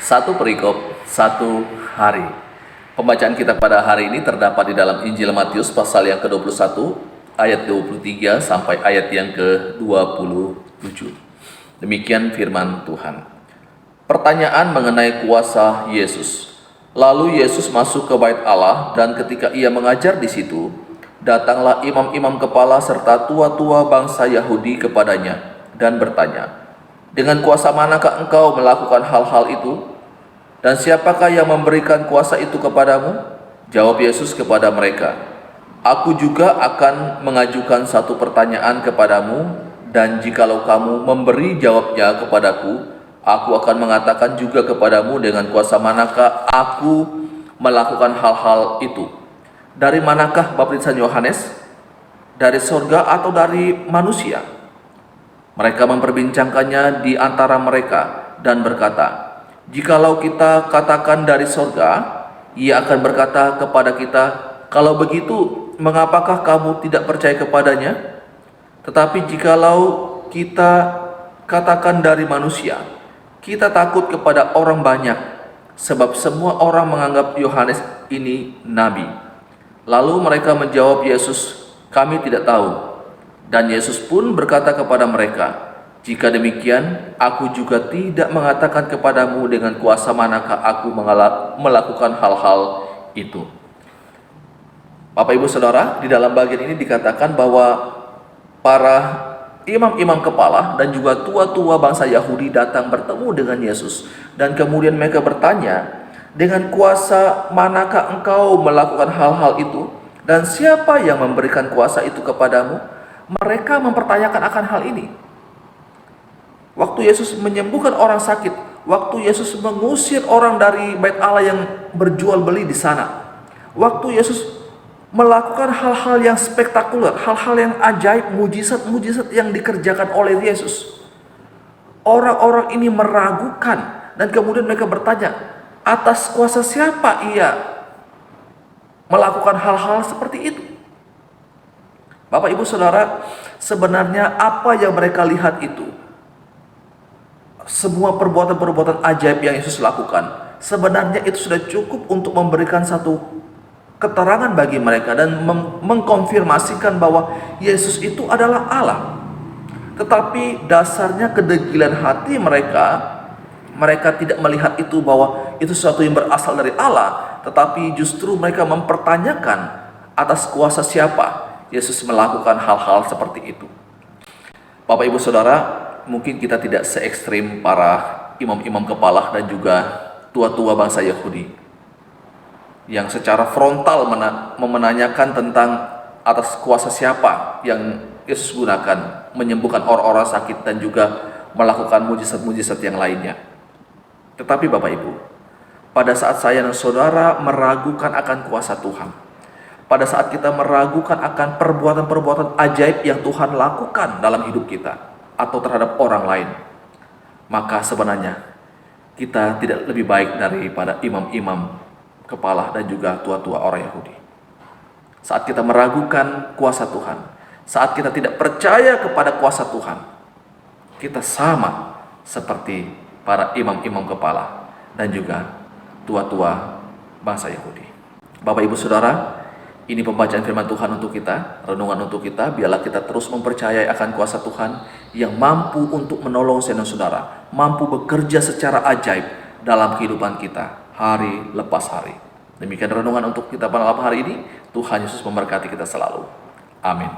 Satu perikop, satu hari. Pembacaan kita pada hari ini terdapat di dalam Injil Matius pasal yang ke-21, ayat 23 sampai ayat yang ke-27. Demikian firman Tuhan. Pertanyaan mengenai kuasa Yesus. Lalu Yesus masuk ke bait Allah, dan ketika ia mengajar di situ, datanglah imam-imam kepala serta tua-tua bangsa Yahudi kepadanya dan bertanya, "Dengan kuasa manakah engkau melakukan hal-hal itu? Dan siapakah yang memberikan kuasa itu kepadamu?" Jawab Yesus kepada mereka, "Aku juga akan mengajukan satu pertanyaan kepadamu, dan jikalau kamu memberi jawabnya kepadaku, aku akan mengatakan juga kepadamu dengan kuasa manakah aku melakukan hal-hal itu. Dari manakah baptisan Yohanes? Dari sorga atau dari manusia?" Mereka memperbincangkannya di antara mereka dan berkata, "Jikalau kita katakan dari sorga, ia akan berkata kepada kita, 'Kalau begitu, mengapakah kamu tidak percaya kepadanya?' Tetapi jikalau kita katakan dari manusia, kita takut kepada orang banyak, sebab semua orang menganggap Yohanes ini nabi." Lalu mereka menjawab Yesus, "Kami tidak tahu." Dan Yesus pun berkata kepada mereka, "Jika demikian, aku juga tidak mengatakan kepadamu dengan kuasa manakah aku melakukan hal-hal itu." Bapak Ibu Saudara, di dalam bagian ini dikatakan bahwa para imam-imam kepala dan juga tua-tua bangsa Yahudi datang bertemu dengan Yesus. Dan kemudian mereka bertanya, "Dengan kuasa manakah engkau melakukan hal-hal itu? Dan siapa yang memberikan kuasa itu kepadamu?" Mereka mempertanyakan akan hal ini. Waktu Yesus menyembuhkan orang sakit, waktu Yesus mengusir orang dari bait Allah yang berjual beli di sana, waktu Yesus melakukan hal-hal yang spektakuler, hal-hal yang ajaib, mujizat-mujizat yang dikerjakan oleh Yesus, orang-orang ini meragukan dan kemudian mereka bertanya, atas kuasa siapa ia melakukan hal-hal seperti itu? Bapak Ibu Saudara, sebenarnya apa yang mereka lihat itu, semua perbuatan-perbuatan ajaib yang Yesus lakukan, sebenarnya itu sudah cukup untuk memberikan satu keterangan bagi mereka dan mengkonfirmasikan bahwa Yesus itu adalah Allah. Tetapi dasarnya kedegilan hati mereka tidak melihat itu bahwa itu sesuatu yang berasal dari Allah, tetapi justru mereka mempertanyakan atas kuasa siapa Yesus melakukan hal-hal seperti itu. Bapak Ibu Saudara, mungkin kita tidak se ekstrim para imam-imam kepala dan juga tua-tua bangsa Yahudi yang secara frontal menanyakan tentang atas kuasa siapa yang Yesus gunakan menyembuhkan orang-orang sakit dan juga melakukan mujizat-mujizat yang lainnya. Tetapi Bapak Ibu, pada saat saya dan saudara meragukan akan kuasa Tuhan, pada saat kita meragukan akan perbuatan-perbuatan ajaib yang Tuhan lakukan dalam hidup kita atau terhadap orang lain, maka sebenarnya kita tidak lebih baik daripada imam-imam kepala dan juga tua-tua orang Yahudi. Saat kita meragukan kuasa Tuhan, saat kita tidak percaya kepada kuasa Tuhan, kita sama seperti para imam-imam kepala dan juga tua-tua bangsa Yahudi. Bapak Ibu Saudara, ini pembacaan firman Tuhan untuk kita, renungan untuk kita. Biarlah kita terus mempercayai akan kuasa Tuhan yang mampu untuk menolong saya dan saudara, mampu bekerja secara ajaib dalam kehidupan kita hari lepas hari. Demikian renungan untuk kita pada malam hari ini. Tuhan Yesus memberkati kita selalu. Amin.